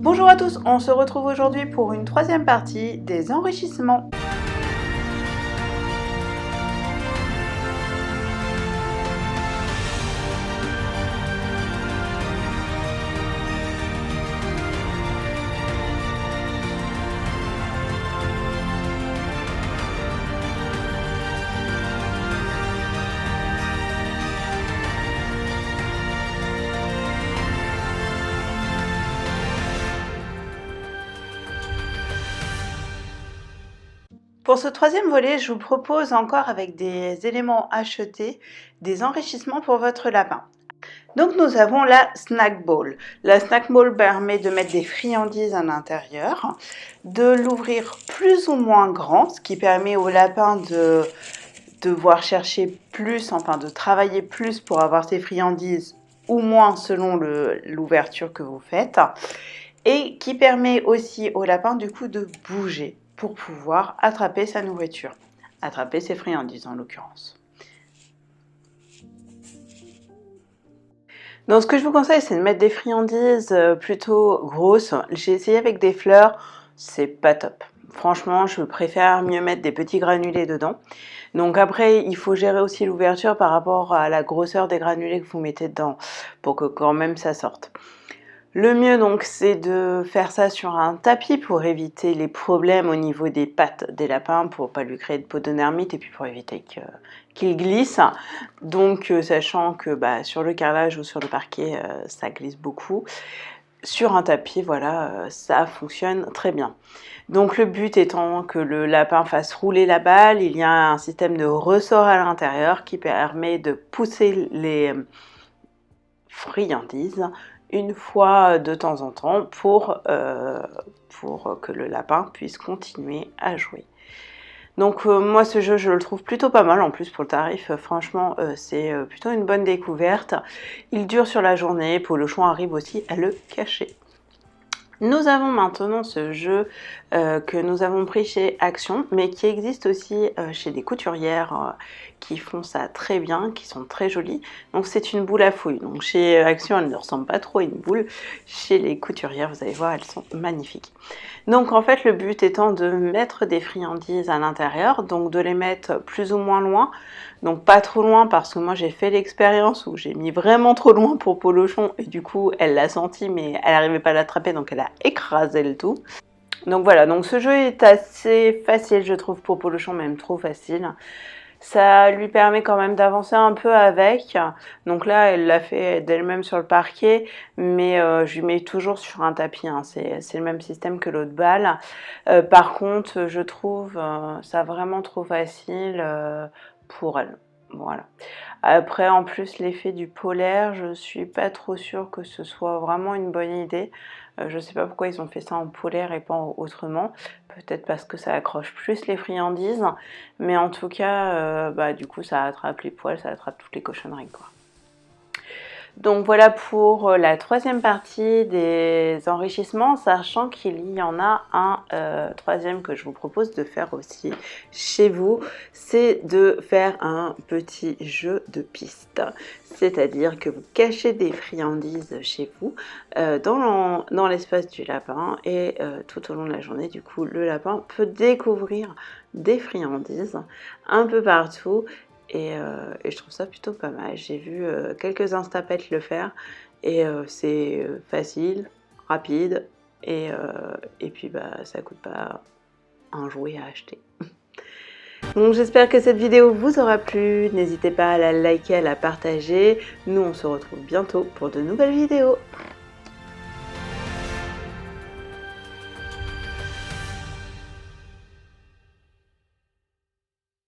Bonjour à tous, on se retrouve aujourd'hui pour une troisième partie des enrichissements. Pour ce troisième volet, je vous propose encore avec des éléments achetés, des enrichissements pour votre lapin. Donc nous avons la snack bowl. La snack bowl permet de mettre des friandises à l'intérieur, de l'ouvrir plus ou moins grand, ce qui permet au lapin de devoir chercher plus, enfin de travailler plus pour avoir ses friandises ou moins selon l'ouverture que vous faites, et qui permet aussi au lapin du coup de bouger pour pouvoir attraper sa nourriture, attraper ses friandises en l'occurrence. Donc ce que je vous conseille, c'est de mettre des friandises plutôt grosses. J'ai essayé avec des fleurs, c'est pas top. Franchement, je préfère mieux mettre des petits granulés dedans. Donc après, il faut gérer aussi l'ouverture par rapport à la grosseur des granulés que vous mettez dedans pour que quand même ça sorte. Le mieux donc c'est de faire ça sur un tapis pour éviter les problèmes au niveau des pattes des lapins, pour pas lui créer de podonermite et puis pour éviter qu'il glisse. Donc sachant que sur le carrelage ou sur le parquet ça glisse beaucoup, sur un tapis voilà ça fonctionne très bien. Donc le but étant que le lapin fasse rouler la balle, il y a un système de ressort à l'intérieur qui permet de pousser les friandises une fois de temps en temps pour que le lapin puisse continuer à jouer. Donc moi ce jeu je le trouve plutôt pas mal, en plus pour le tarif franchement c'est plutôt une bonne découverte. Il dure sur la journée, Polochon arrive aussi à le cacher. Nous avons maintenant ce jeu que nous avons pris chez Action, mais qui existe aussi chez des couturières qui font ça très bien, qui sont très jolies. Donc c'est une boule à fouille. Donc chez Action, elle ne ressemble pas trop à une boule. Chez les couturières, vous allez voir, elles sont magnifiques. Donc en fait, le but étant de mettre des friandises à l'intérieur, donc de les mettre plus ou moins loin. Donc pas trop loin, parce que moi j'ai fait l'expérience où j'ai mis vraiment trop loin pour Polochon et du coup elle l'a senti mais elle n'arrivait pas à l'attraper, donc elle a écrasé le tout. Donc voilà, donc ce jeu est assez facile je trouve pour Polochon, même trop facile. Ça lui permet quand même d'avancer un peu avec. Donc là, elle l'a fait d'elle-même sur le parquet, mais je lui mets toujours sur un tapis. Hein. C'est le même système que l'autre balle. Par contre, je trouve ça vraiment trop facile pour elle. Voilà. Après, en plus, l'effet du polaire, je suis pas trop sûre que ce soit vraiment une bonne idée. Je sais pas pourquoi ils ont fait ça en polaire et pas autrement. Peut-être parce que ça accroche plus les friandises. Mais en tout cas, du coup, ça attrape les poils, ça attrape toutes les cochonneries, quoi. Donc voilà pour la troisième partie des enrichissements, sachant qu'il y en a un troisième que je vous propose de faire aussi chez vous, c'est de faire un petit jeu de piste. C'est-à-dire que vous cachez des friandises chez vous dans l'espace du lapin et tout au long de la journée, du coup, le lapin peut découvrir des friandises un peu partout. Et je trouve ça plutôt pas mal. J'ai vu quelques instapettes le faire et c'est facile, rapide et puis ça coûte pas un jouet à acheter. Donc j'espère que cette vidéo vous aura plu. N'hésitez pas à la liker, à la partager. Nous on se retrouve bientôt pour de nouvelles vidéos.